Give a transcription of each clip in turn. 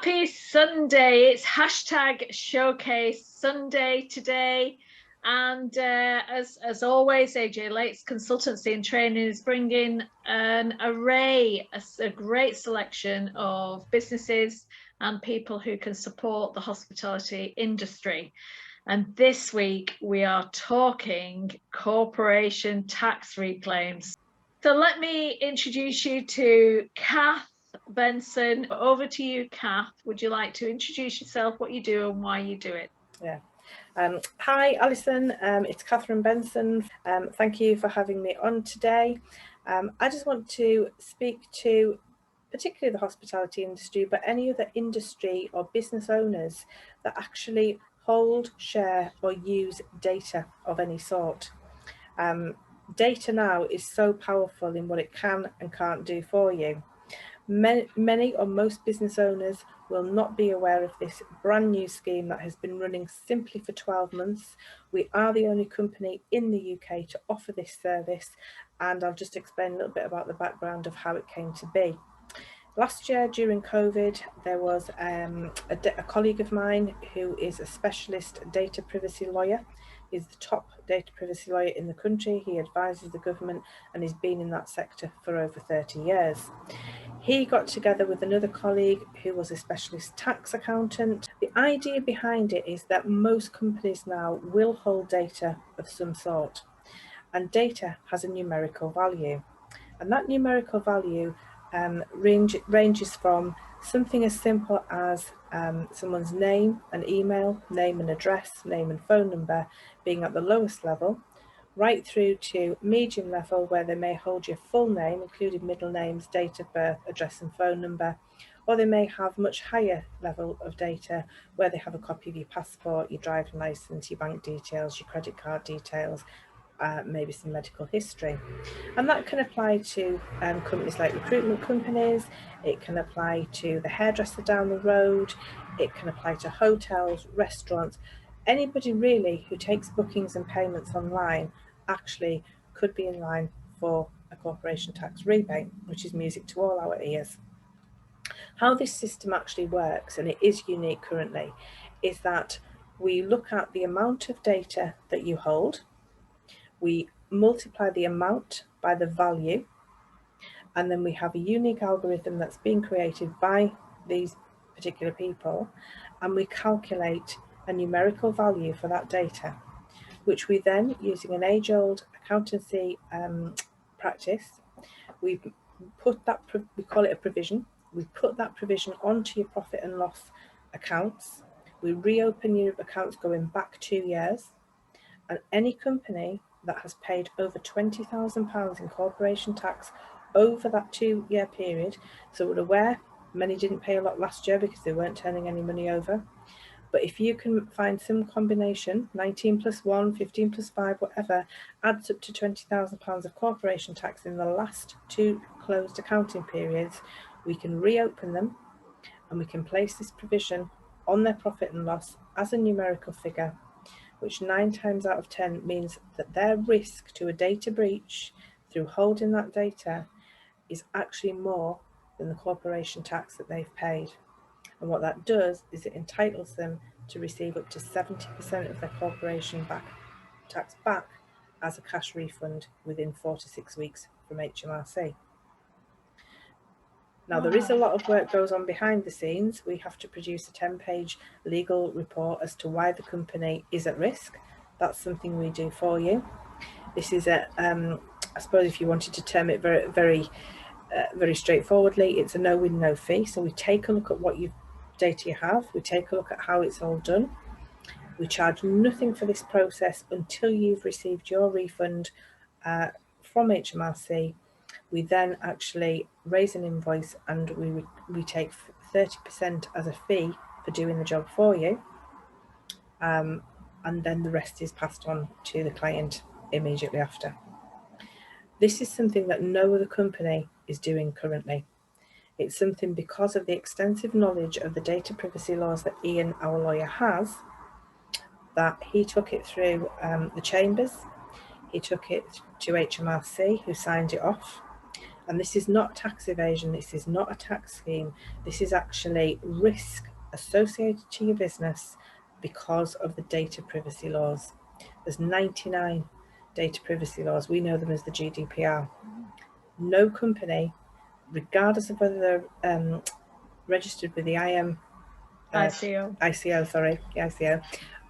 Happy Sunday. It's hashtag Showcase Sunday today. And as always, AJ Late's Consultancy and Training is bringing an array, a great selection of businesses and people who can support the hospitality industry. And this week we are talking corporation tax reclaims. So let me introduce you to Kath Benson. Over to you, Kath. Would you like to introduce yourself, what you do and why you do it? Yeah. Hi, Alison. It's Kathryne Benson. Thank you for having me on today. I just want to speak to particularly the hospitality industry, but any other industry or business owners that actually hold, share or use data of any sort. Data now is so powerful in what it can and can't do for you. Many or most business owners will not be aware of this brand new scheme that has been running simply for 12 months. We are the only company in the UK to offer this service, and I'll just explain a little bit about the background of how it came to be. Last year during COVID, there was a colleague of mine who is a specialist data privacy lawyer. He's the top data privacy lawyer in the country. He advises the government and has been in that sector for over 30 years. He got together with another colleague who was a specialist tax accountant. The idea behind it is that most companies now will hold data of some sort, and data has a numerical value. And that numerical value ranges from something as simple as someone's name and email, name and address, name and phone number being at the lowest level, right through to medium level where they may hold your full name, including middle names, date of birth, address and phone number, or they may have much higher level of data where they have a copy of your passport, your driving license, your bank details, your credit card details, maybe some medical history. And that can apply to companies like recruitment companies, it can apply to the hairdresser down the road, it can apply to hotels, restaurants. Anybody really who takes bookings and payments online actually could be in line for a corporation tax rebate, which is music to all our ears. How this system actually works, and it is unique currently, is that we look at the amount of data that you hold, we multiply the amount by the value, and then we have a unique algorithm that's been created by these particular people, and we calculate a numerical value for that data, which we then, using an age-old accountancy practice, we call it a provision. We put that provision onto your profit and loss accounts. We reopen your accounts going back 2 years, and any company that has paid over £20,000 in corporation tax over that 2-year period, so we're aware many didn't pay a lot last year because they weren't turning any money over, but if you can find some combination, 19 plus 1, 15 plus 5, whatever, adds up to £20,000 of corporation tax in the last 2 closed accounting periods, we can reopen them and we can place this provision on their profit and loss as a numerical figure, which 9 times out of 10 means that their risk to a data breach through holding that data is actually more than the corporation tax that they've paid. And what that does is it entitles them to receive up to 70% of their corporation tax back as a cash refund within 4 to 6 weeks from HMRC. Now, there is a lot of work goes on behind the scenes. We have to produce a 10-page legal report as to why the company is at risk. That's something we do for you. This is I suppose if you wanted to term it very straightforwardly, it's a no-win, no fee. So we take a look at what data you have, we take a look at how it's all done. We charge nothing for this process until you've received your refund from HMRC. We then actually raise an invoice and we take 30% as a fee for doing the job for you, and then the rest is passed on to the client immediately after. This is something that no other company is doing currently. It's something because of the extensive knowledge of the data privacy laws that Ian, our lawyer, has, that he took it through the chambers, he took it to HMRC, who signed it off, And this is not tax evasion, this is not a tax scheme, this is actually risk associated to your business because of the data privacy laws. There's 99 data privacy laws, we know them as the GDPR. No company, regardless of whether they're registered with the ICO,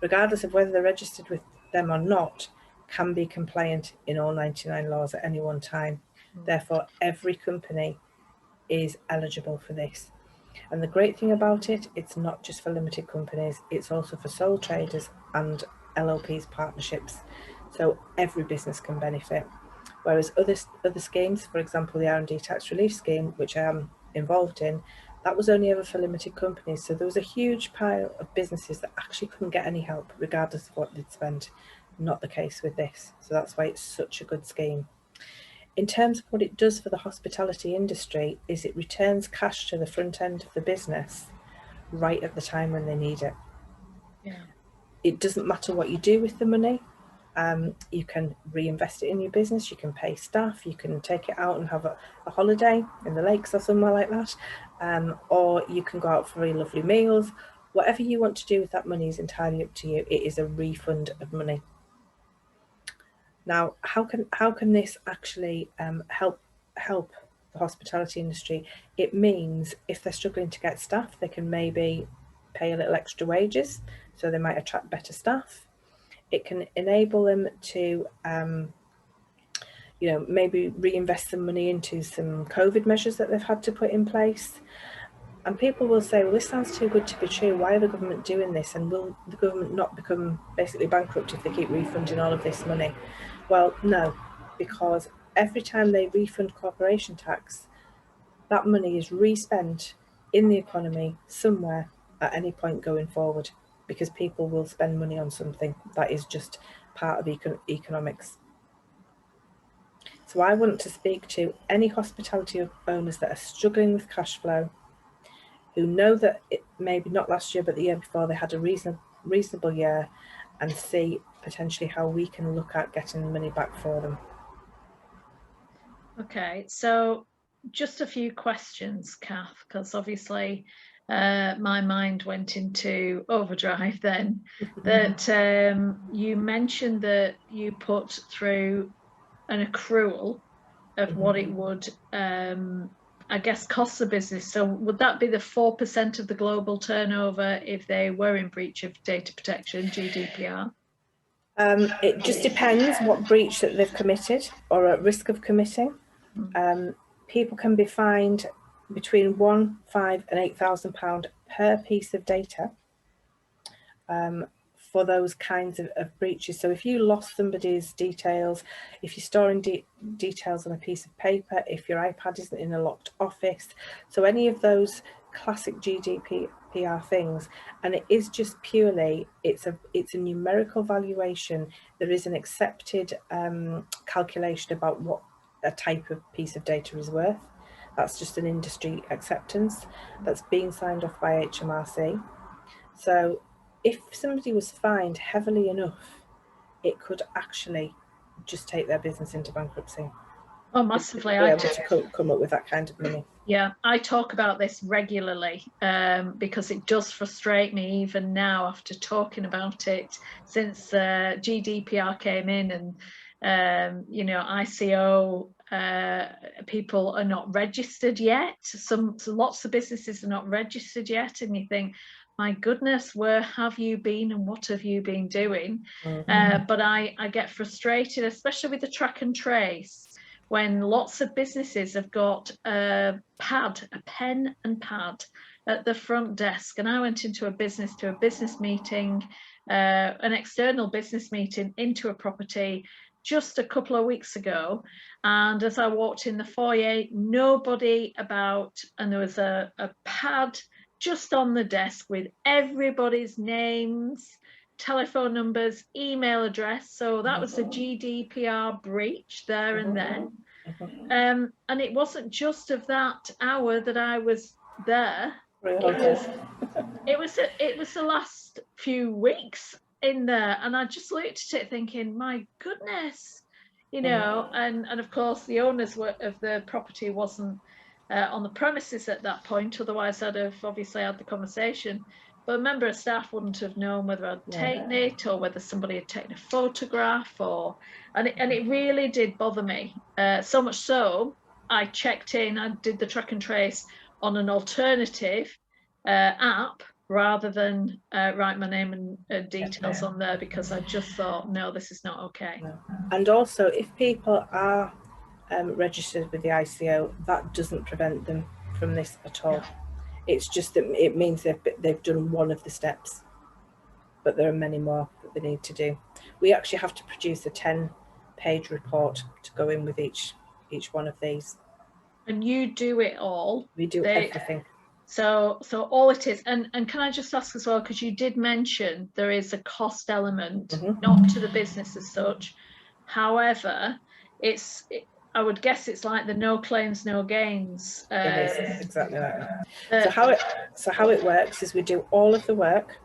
regardless of whether they're registered with them or not, can be compliant in all 99 laws at any one time. Therefore, every company is eligible for this. And the great thing about it, it's not just for limited companies, it's also for sole traders and LLPs partnerships. So every business can benefit. Whereas other schemes, for example, the R&D tax relief scheme, which I am involved in, that was only ever for limited companies. So there was a huge pile of businesses that actually couldn't get any help, regardless of what they'd spent. Not the case with this. So that's why it's such a good scheme. In terms of what it does for the hospitality industry, is it returns cash to the front end of the business right at the time when they need it. Yeah. It doesn't matter what you do with the money. You can reinvest it in your business, you can pay staff, you can take it out and have a holiday in the lakes or somewhere like that, or you can go out for very lovely meals. Whatever you want to do with that money is entirely up to you. It is a refund of money. Now, how can this actually help the hospitality industry? It means if they're struggling to get staff, they can maybe pay a little extra wages, so they might attract better staff. It can enable them to, maybe reinvest some money into some COVID measures that they've had to put in place. And people will say, well, this sounds too good to be true. Why are the government doing this? And will the government not become basically bankrupt if they keep refunding all of this money? Well, no, because every time they refund corporation tax, that money is respent in the economy somewhere at any point going forward, because people will spend money on something. That is just part of economics. So I want to speak to any hospitality owners that are struggling with cash flow, who know that it maybe not last year but the year before they had a reasonable year, and see potentially how we can look at getting the money back for them. Okay, so just a few questions, Kath, because obviously my mind went into overdrive then. That you mentioned that you put through an accrual of what it would, I guess, cost the business. So would that be the 4% of the global turnover if they were in breach of data protection, GDPR? It just depends what breach that they've committed or at risk of committing. People can be fined between £1,000, £5,000 and £8,000 per piece of data for those kinds of breaches. So if you lost somebody's details, if you're storing details on a piece of paper, if your iPad isn't in a locked office, so any of those classic GDPR things, and it is just purely, it's a numerical valuation. There is an accepted calculation about what a type of piece of data is worth. That's just an industry acceptance that's being signed off by HMRC. So if somebody was fined heavily enough, it could actually just take their business into bankruptcy. Oh, massively. Be able to come up with that kind of money. Yeah, I talk about this regularly because it does frustrate me even now after talking about it since GDPR came in, and ICO people are not registered yet. Lots of businesses are not registered yet, and you think, my goodness, where have you been and what have you been doing? But I get frustrated, especially with the track and trace, when lots of businesses have got a pen and pad at the front desk. And I went into a business meeting, an external business meeting into a property just a couple of weeks ago. And as I walked in the foyer, nobody about, and there was a pad just on the desk with everybody's names, telephone numbers, email address. So that was the GDPR breach there and then. And it wasn't just of that hour that I was there. It was the last few weeks in there, and I just looked at it thinking, my goodness, you know, and of course the owners of the property wasn't on the premises at that point, otherwise I'd have obviously had the conversation. But a member of staff wouldn't have known whether I'd taken it or whether somebody had taken a photograph, and it really did bother me. So much so, I checked in, I did the track and trace on an alternative app rather than write my name and details on there, because I just thought, no, this is not okay. And also, if people are registered with the ICO, that doesn't prevent them from this at all. It's just that it means they've done one of the steps, but there are many more that they need to do. We actually have to produce a 10-page report to go in with each one of these. And you do it all? We do everything. So all it is, and can I just ask as well, because you did mention there is a cost element, not to the business as such. However, I would guess it's like the no claims, no gains. It is exactly like that. So how it works is we do all of the work.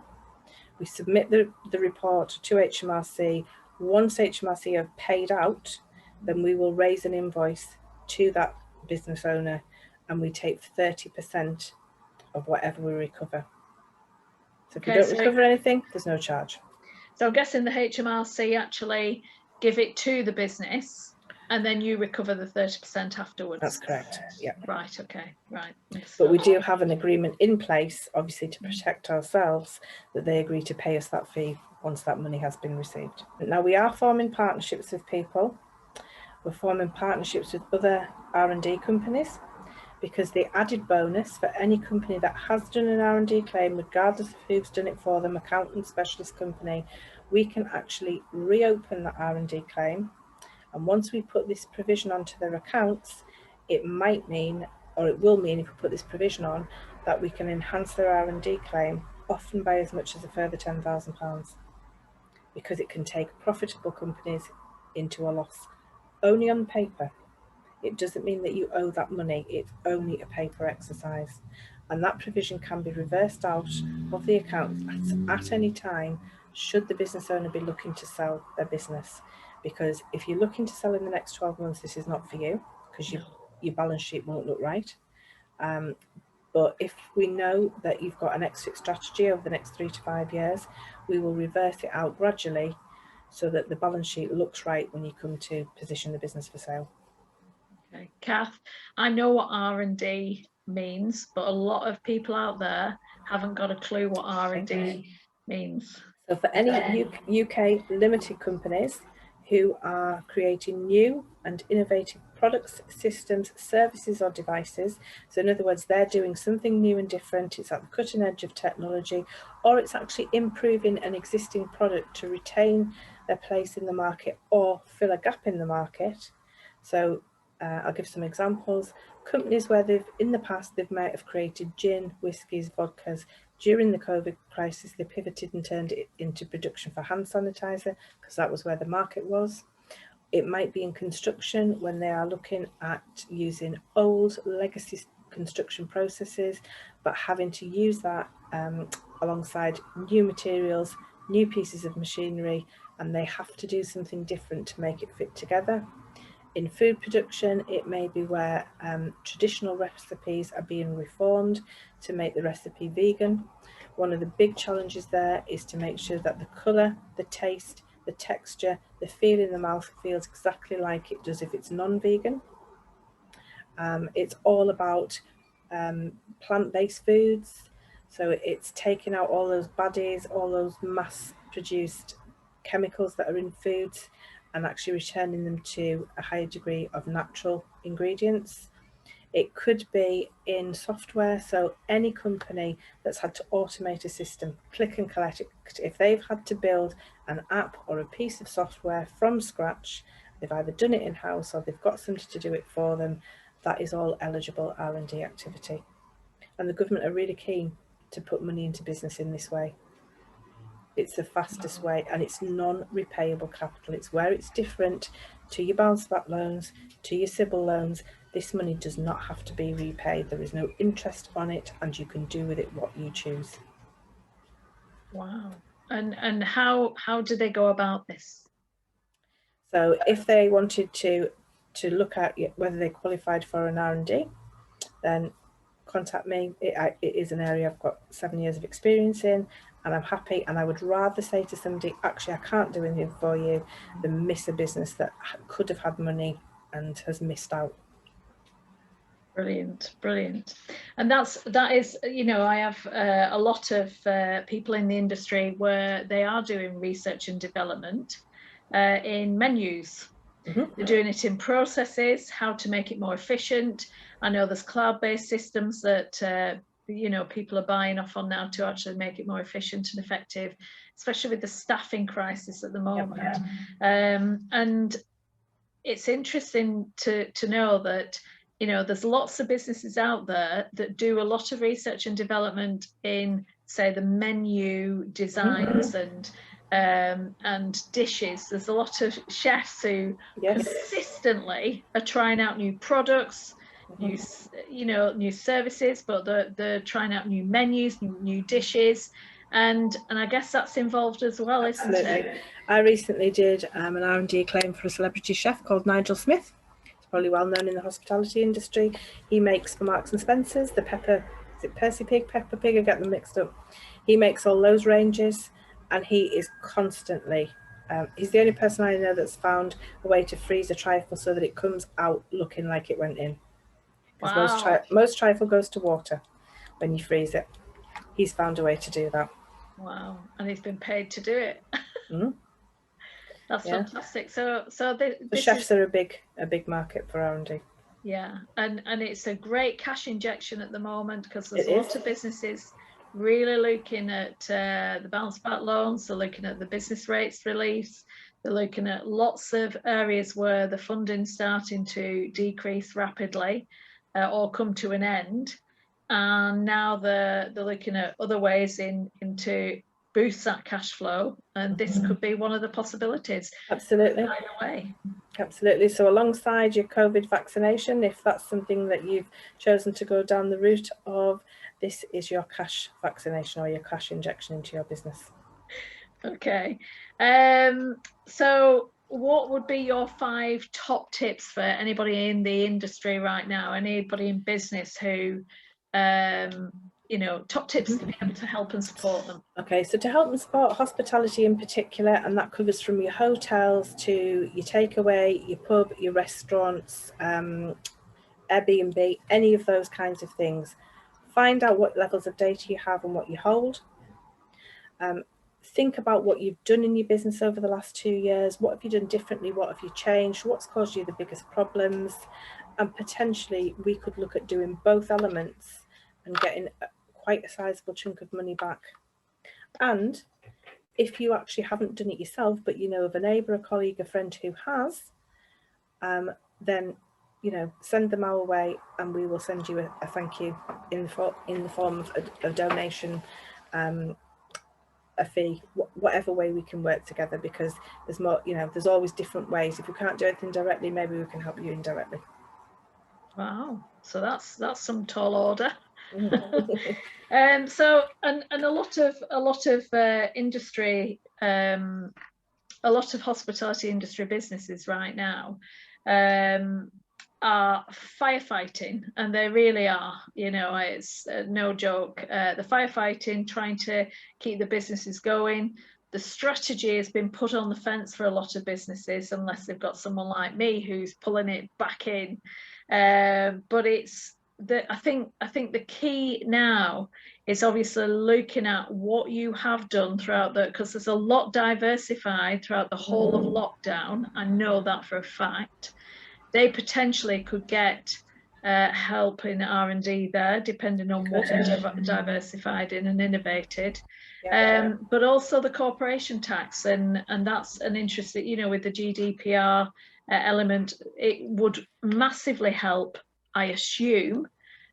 We submit the report to HMRC. Once HMRC have paid out, then we will raise an invoice to that business owner, and we take 30% of whatever we recover. So if you don't recover anything, there's no charge. So I'm guessing the HMRC actually give it to the business, and then you recover the 30% afterwards. That's correct. Yeah. Right. Okay. Right. But we do have an agreement in place, obviously, to protect ourselves, that they agree to pay us that fee once that money has been received. Now, we are forming partnerships with people. We're forming partnerships with other R&D companies, because the added bonus for any company that has done an R&D claim, regardless of who's done it for them, accountant, specialist company, we can actually reopen that R&D claim. And once we put this provision onto their accounts, it might mean, or it will mean if we put this provision on, that we can enhance their R&D claim, often by as much as a further £10,000, because it can take profitable companies into a loss. Only on paper. It doesn't mean that you owe that money, it's only a paper exercise. And that provision can be reversed out of the account at any time, should the business owner be looking to sell their business. Because if you're looking to sell in the next 12 months, this is not for you, because your balance sheet won't look right. But if we know that you've got an exit strategy over the next 3 to 5 years, we will reverse it out gradually so that the balance sheet looks right when you come to position the business for sale. Okay, Kath, I know what R&D means, but a lot of people out there haven't got a clue what R&D means. So for any UK limited companies who are creating new and innovative products, systems, services or devices, so in other words, they're doing something new and different, it's at the cutting edge of technology, or it's actually improving an existing product to retain their place in the market or fill a gap in the market. So I'll give some examples. Companies where in the past they might have created gin, whiskies, vodkas. During the COVID crisis, they pivoted and turned it into production for hand sanitizer, because that was where the market was. It might be in construction, when they are looking at using old legacy construction processes, but having to use that alongside new materials, new pieces of machinery, and they have to do something different to make it fit together. In food production, it may be where traditional recipes are being reformed to make the recipe vegan. One of the big challenges there is to make sure that the colour, the taste, the texture, the feel in the mouth feels exactly like it does if it's non-vegan. It's all about plant-based foods. So it's taking out all those baddies, all those mass-produced chemicals that are in foods, and actually returning them to a higher degree of natural ingredients. It could be in software, so any company that's had to automate a system, click and collect, if they've had to build an app or a piece of software from scratch, they've either done it in-house or they've got somebody to do it for them, that is all eligible R&D activity. And the government are really keen to put money into business in this way. It's the fastest way, and it's non-repayable capital. It's where it's different to your bounce back loans, to your CBIL loans. This money does not have to be repaid. There is no interest on it, and you can do with it what you choose. Wow. And how do they go about this? So if they wanted to look at whether they qualified for an R&D, then contact me. It is an area I've got 7 years of experience in, and I'm happy. And I would rather say to somebody, actually, I can't do anything for you, than miss a business that could have had money and has missed out. Brilliant, brilliant. And that is, you know, I have a lot of people in the industry where they are doing research and development in menus. They're doing it in processes, how to make it more efficient. I know there's cloud-based systems that you know, people are buying off on now to actually make it more efficient and effective, especially with the staffing crisis at the moment. And it's interesting to know that, you know, there's lots of businesses out there that do a lot of research and development in, say, the menu designs and dishes. There's a lot of chefs who consistently are trying out new products, new services, but they're trying out new menus, new dishes. And I guess that's involved as well, isn't it? I recently did an R&D claim for a celebrity chef called Nigel Smith. He's probably well known in the hospitality industry. He makes for Marks and Spencer's the pepper, is it Percy Pig, Pepper Pig? I get them mixed up. He makes all those ranges, and he is constantly, he's the only person I know that's found a way to freeze a trifle so that it comes out looking like it went in. Because most trifle goes to water when you freeze it. He's found a way to do that. Wow, and he's been paid to do it. That's fantastic. So the chefs are a big market for R&D. Yeah, and it's a great cash injection at the moment, because there's a lot of businesses really looking at the bounce back loans. They're looking at the business rates reliefs. They're looking at lots of areas where the funding's starting to decrease rapidly or come to an end. And now they're looking at other ways to boost that cash flow, and this could be one of the possibilities. Absolutely. By the way. Absolutely. So alongside your COVID vaccination, if that's something that you've chosen to go down the route of, this is your cash vaccination or your cash injection into your business. Okay. So what would be your 5 top tips for anybody in the industry right now, anybody in business who you know, top tips to be able to help and support them? Okay, so to help and support hospitality in particular, and that covers from your hotels to your takeaway, your pub, your restaurants, Airbnb, any of those kinds of things. Find out what levels of data you have and what you hold. Think about what you've done in your business over the last 2 years. What have you done differently? What have you changed? What's caused you the biggest problems? And potentially we could look at doing both elements and getting quite a sizable chunk of money back. And if you actually haven't done it yourself, but you know of a neighbour, a colleague, a friend who has, then, you know, send them our way and we will send you a thank you in the form of a donation, a fee, whatever way we can work together, because there's more, you know, there's always different ways. If we can't do anything directly, maybe we can help you indirectly. Wow, so that's some tall order. So and a lot of industry, a lot of hospitality industry businesses right now are firefighting, and they really are, you know, it's no joke. The firefighting, trying to keep the businesses going. The strategy has been put on the fence for a lot of businesses, unless they've got someone like me who's pulling it back in. But it's I think the key now is obviously looking at what you have done throughout because there's a lot diversified throughout the whole of lockdown. I know that for a fact. They potentially could get help in R&D there, depending on what they're diversified in and innovated. But also the corporation tax, and that's an interesting, you know, with the GDPR element, it would massively help, I assume,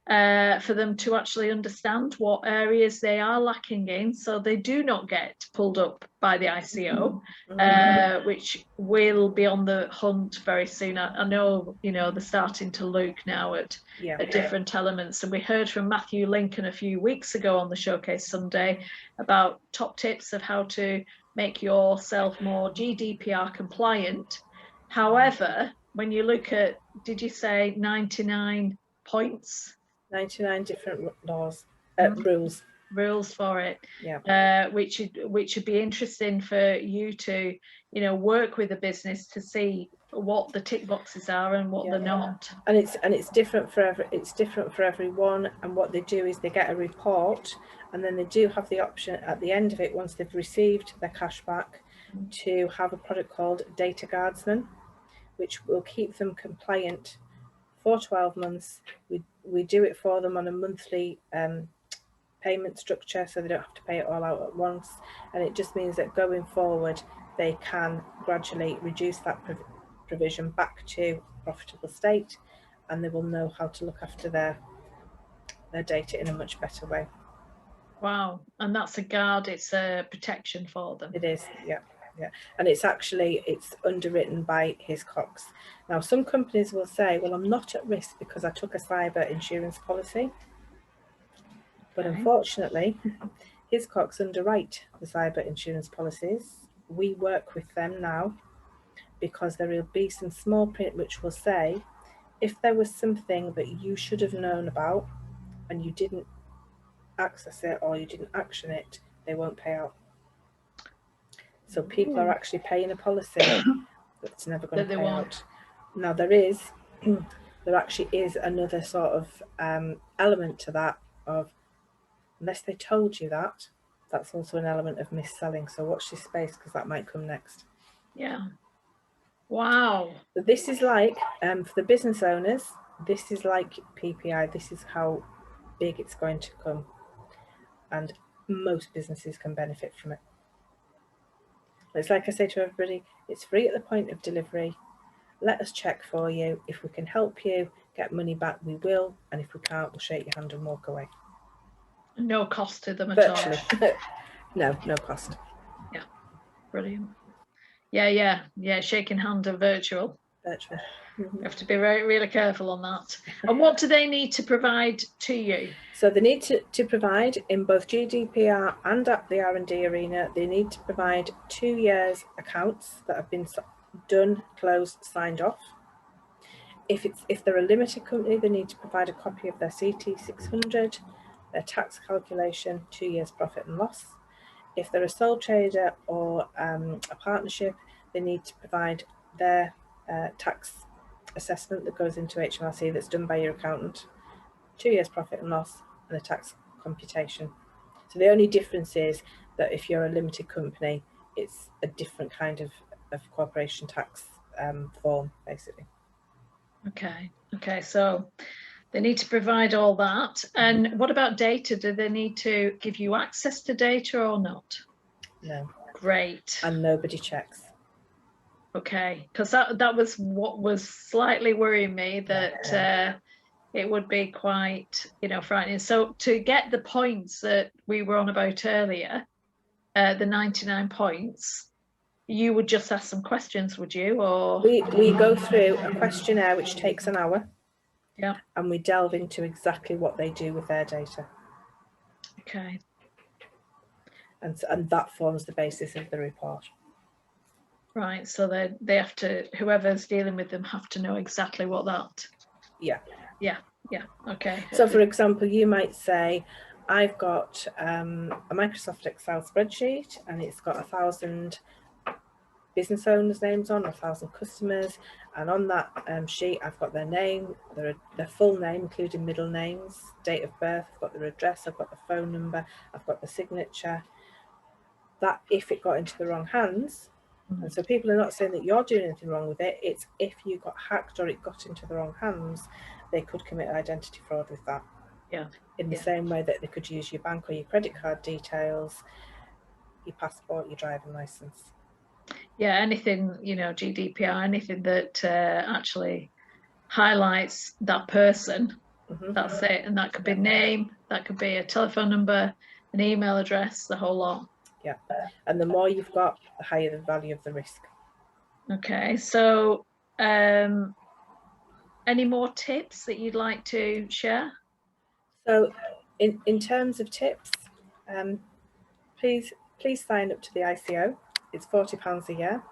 for them to actually understand what areas they are lacking in, so they do not get pulled up by the ICO, which will be on the hunt very soon. I know, you know, they're starting to look now at different elements, and we heard from Matthew Lincoln a few weeks ago on the Showcase Sunday about top tips of how to make yourself more GDPR compliant However, when you look at, did you say 99 points? 99 different laws, rules for it. Yeah. Which would be interesting for you to, you know, work with the business to see what the tick boxes are and what they're not. And it's different for everyone. And what they do is they get a report, and then they do have the option at the end of it, once they've received their cash back, to have a product called Data Guardsman, which will keep them compliant for 12 months. We do it for them on a monthly payment structure, so they don't have to pay it all out at once, and it just means that going forward they can gradually reduce that provision back to profitable state, and they will know how to look after their data in a much better way. Wow. And that's a guard, it's a protection for them. It is, yeah. And it's underwritten by Hiscox. Now, some companies will say, well, I'm not at risk because I took a cyber insurance policy. But unfortunately, Hiscox underwrite the cyber insurance policies. We work with them now because there will be some small print which will say, if there was something that you should have known about and you didn't access it or you didn't action it, they won't pay out. So people are actually paying a policy that's never going to pay out. Now there actually is another sort of element to that, of unless they told you that, that's also an element of mis-selling. So watch this space, because that might come next. Yeah. Wow. So this is like, for the business owners, this is like PPI. This is how big it's going to come. And most businesses can benefit from it. It's like I say to everybody, it's free at the point of delivery. Let us check for you. If we can help you get money back, we will. And if we can't, we'll shake your hand and walk away. No cost to them at all. No cost. Yeah, brilliant. Yeah. Shaking hand are virtual. You have to be really careful on that. And what do they need to provide to you? So they need to provide, in both GDPR and at the R&D arena, they need to provide 2 years accounts that have been done, closed, signed off. If they're a limited company, they need to provide a copy of their CT 600, their tax calculation, 2 years profit and loss. If they're a sole trader or a partnership, they need to provide their tax assessment that goes into HMRC that's done by your accountant, 2 years profit and loss, and a tax computation. So the only difference is that if you're a limited company, it's a different kind of corporation tax form, basically. Okay, so they need to provide all that. And what about data? Do they need to give you access to data or not? No. Great. And nobody checks. Okay, because that was what was slightly worrying me, that it would be quite, you know, frightening. So to get the points that we were on about earlier, the 99 points, you would just ask some questions, would you? Or we go through a questionnaire which takes an hour. Yeah. And we delve into exactly what they do with their data. Okay. And that forms the basis of the report. Right, so they have to, whoever's dealing with them have to know exactly what that. Yeah. Okay. So for example, you might say, I've got a Microsoft Excel spreadsheet and it's got 1,000 business owners' names on, 1,000 customers, and on that sheet I've got their name, their full name, including middle names, date of birth, I've got their address, I've got the phone number, I've got the signature. That if it got into the wrong hands, and so people are not saying that you're doing anything wrong with it, it's if you got hacked or it got into the wrong hands, they could commit identity fraud with that. Yeah. In the same way that they could use your bank or your credit card details, your passport, your driving license. Yeah, anything, you know, GDPR, anything that actually highlights that person, that's it. And that could be name, that could be a telephone number, an email address, the whole lot. Yeah, and the more you've got, the higher the value of the risk. Okay, so any more tips that you'd like to share? So in terms of tips, please sign up to the ICO. It's £40 a year.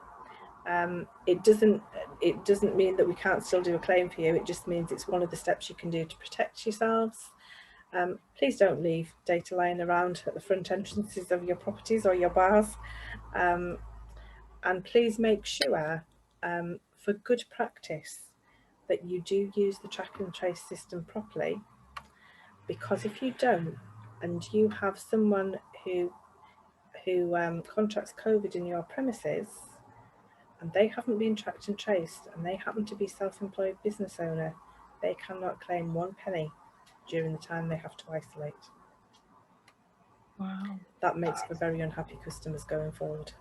It doesn't, it doesn't mean that we can't still do a claim for you. It just means it's one of the steps you can do to protect yourselves. Please don't leave data lying around at the front entrances of your properties or your bars. And please make sure, for good practice, that you do use the track and trace system properly, because if you don't, and you have someone who contracts COVID in your premises, and they haven't been tracked and traced, and they happen to be self-employed business owner, they cannot claim 1 penny during the time they have to isolate. Wow. That makes for very unhappy customers going forward.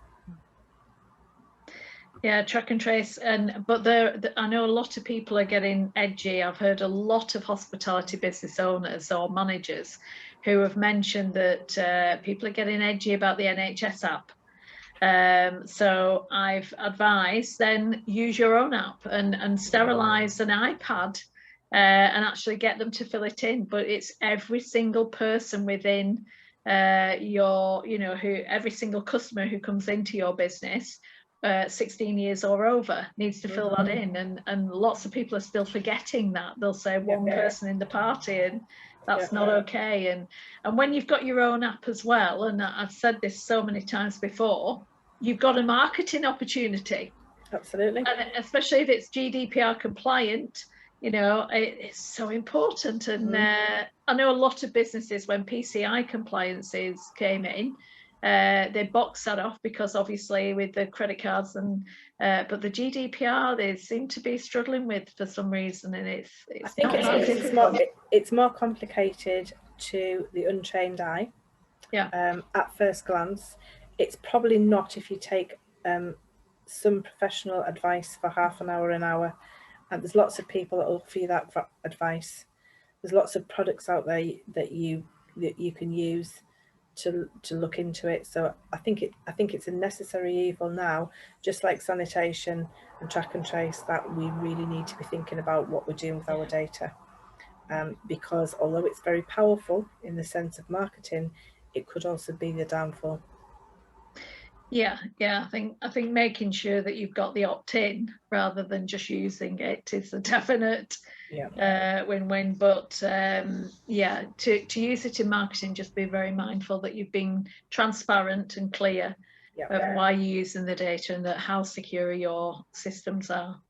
Yeah, track and trace, but I know a lot of people are getting edgy. I've heard a lot of hospitality business owners or managers who have mentioned that people are getting edgy about the NHS app. So I've advised, then use your own app and sterilize an iPad and actually get them to fill it in. But it's every single person within every single customer who comes into your business 16 years or over needs to fill that in, and lots of people are still forgetting that. They'll say one person in the party, and that's not okay. And when you've got your own app as well, and I've said this so many times before, you've got a marketing opportunity. Absolutely. And especially if it's GDPR compliant, it's so important. And I know a lot of businesses, when PCI compliances came in, they boxed that off, because obviously with the credit cards but the GDPR they seem to be struggling with for some reason, and I think it's more complicated to the untrained eye. At first glance, it's probably not if you take some professional advice for half an hour, and there's lots of people that will offer you that advice. There's lots of products out there that you can use to look into it. So I think it's a necessary evil now, just like sanitation and track and trace, that we really need to be thinking about what we're doing with our data, because although it's very powerful in the sense of marketing, it could also be the downfall. Yeah, I think making sure that you've got the opt-in rather than just using it is a definite win-win. But to use it in marketing, just be very mindful that you've been transparent and clear of why you're using the data and that how secure your systems are.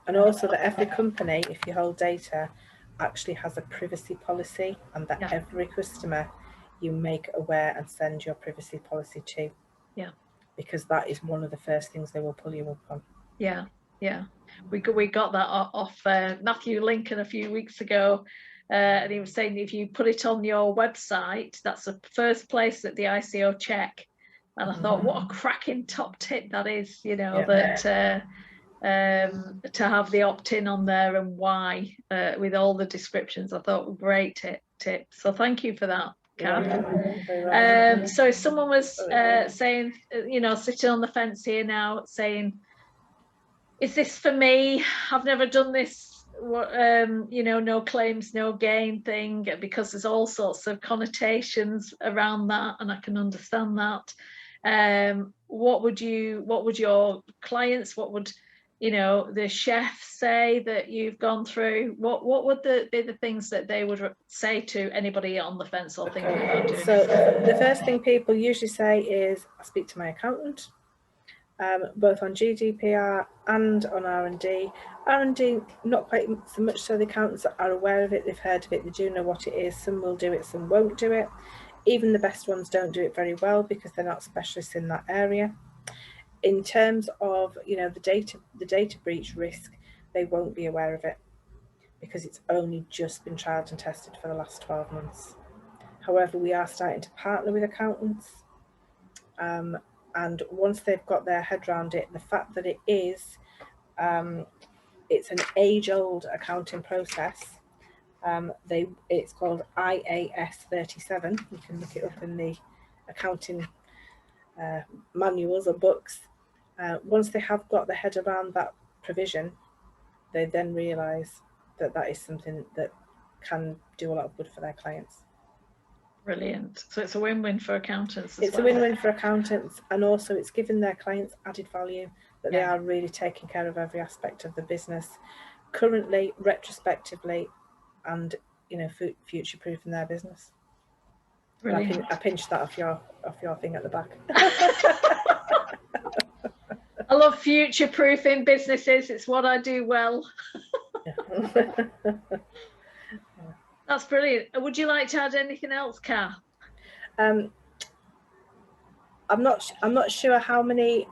And also that every company, if you hold data, actually has a privacy policy, and that every customer you make aware and send your privacy policy to. Because that is one of the first things they will pull you up on. We got that off Matthew Lincoln a few weeks ago, and he was saying if you put it on your website, that's the first place that the ICO check. And I thought, what a cracking top tip that is, that to have the opt-in on there and why, with all the descriptions. I thought, great tip. So thank you for that, Kath. So if someone was saying, sitting on the fence here now, saying, is this for me? I've never done this, no claims, no gain thing, because there's all sorts of connotations around that, and I can understand that. What would your clients, what would the chefs say that you've gone through? What would be the things that they would say to anybody on the fence or thinking about doing? So the first thing people usually say is, I speak to my accountant, both on GDPR and on R&D. R&D, not quite so much so. The accountants are aware of it, they've heard of it, they do know what it is. Some will do it, some won't do it. Even the best ones don't do it very well because they're not specialists in that area. In terms of the data breach risk, they won't be aware of it because it's only just been trialled and tested for the last 12 months. However, we are starting to partner with accountants, and once they've got their head around it, the fact that it's an age-old accounting process. It's called IAS 37. You can look it up in the accounting manuals or books. Once they have got their head around that provision, they then realise that is something that can do a lot of good for their clients. Brilliant. So it's a win-win for accountants as well. It's a win-win for accountants, and also it's giving their clients added value. that they are really taking care of every aspect of the business, currently, retrospectively, and future proofing their business. Brilliant. I pinched that off your thing at the back. I love future proofing businesses. It's what I do well. That's brilliant. Would you like to add anything else, Kath? I'm not sure how many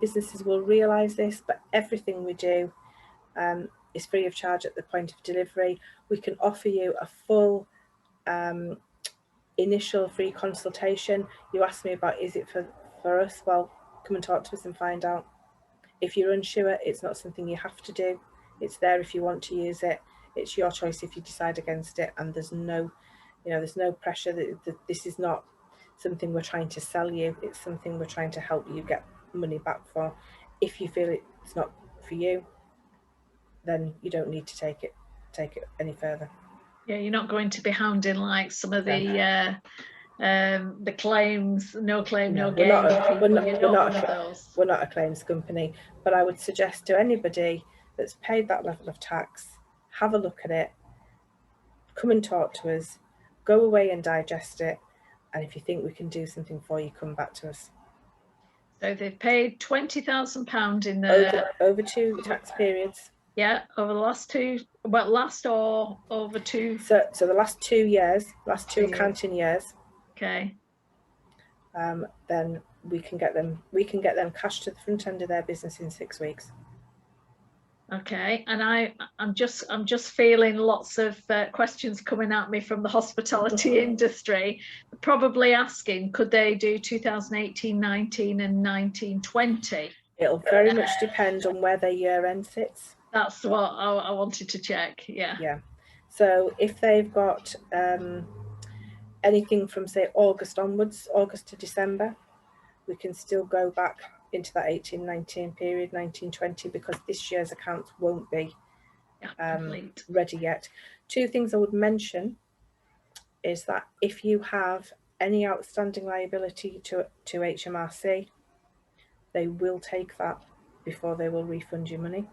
businesses will realise this, but everything we do is free of charge at the point of delivery. We can offer you a full initial free consultation. You asked me about, is it for us? Well, come and talk to us and find out. If you're unsure, it's not something you have to do. It's there if you want to use it. It's your choice if you decide against it, and there's no pressure. That this is not something we're trying to sell you. It's something we're trying to help you get money back for. If you feel it's not for you, then you don't need to take it any further. Yeah, you're not going to be hounding like some of the claims, no claim, no gain. We're not a claims company, but I would suggest to anybody that's paid that level of tax, have a look at it, come and talk to us, go away and digest it, and if you think we can do something for you, come back to us. So they've paid £20,000 in the over 2 tax periods. Yeah, over the last two, over 2. So the last 2 years, two accounting years. Okay. Then we can get them cash to the front end of their business in 6 weeks. Okay, and I'm just feeling lots of questions coming at me from the hospitality industry, probably asking, could they do 2018, 19 and 19, 20? It'll very much depend on where their year end sits. That's what I wanted to check. Yeah. So if they've got anything from say August onwards, August to December, we can still go back into that 18-19 period, 19-20, because this year's accounts won't be ready yet. 2 things I would mention is that if you have any outstanding liability to HMRC, they will take that before they will refund you money.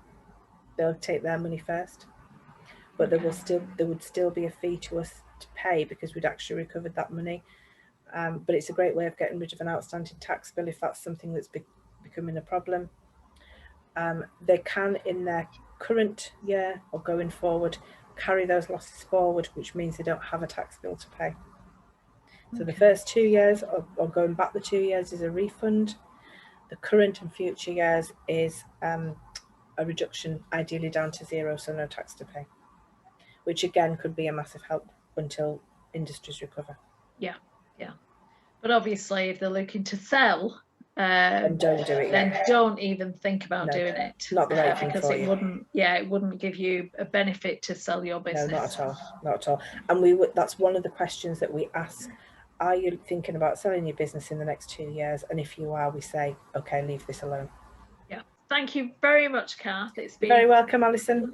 They'll take their money first, but there would still be a fee to us to pay because we'd actually recovered that money. But it's a great way of getting rid of an outstanding tax bill if that's something that's becoming a problem. They can, in their current year or going forward, carry those losses forward, which means they don't have a tax bill to pay. So the first 2 years or going back the 2 years is a refund. The current and future years is a reduction, ideally down to 0, so no tax to pay, which again could be a massive help until industries recover. Yeah. But obviously, if they're looking to sell, then don't do it. Then don't even think about doing it. Not the right thing because it wouldn't. Yeah, it wouldn't give you a benefit to sell your business. No, not at all. And that's one of the questions that we ask. Are you thinking about selling your business in the next 2 years? And if you are, we say, okay, leave this alone. Yeah. Thank you very much, Kath. It's been very welcome, Alison.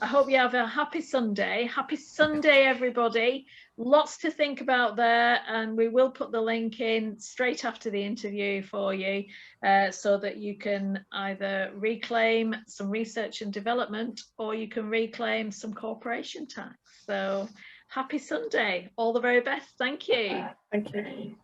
I hope you have a happy Sunday. Happy Sunday, everybody. Lots to think about there, and we will put the link in straight after the interview for you so that you can either reclaim some research and development or you can reclaim some corporation tax. So happy Sunday. All the very best. Thank you. Thank you.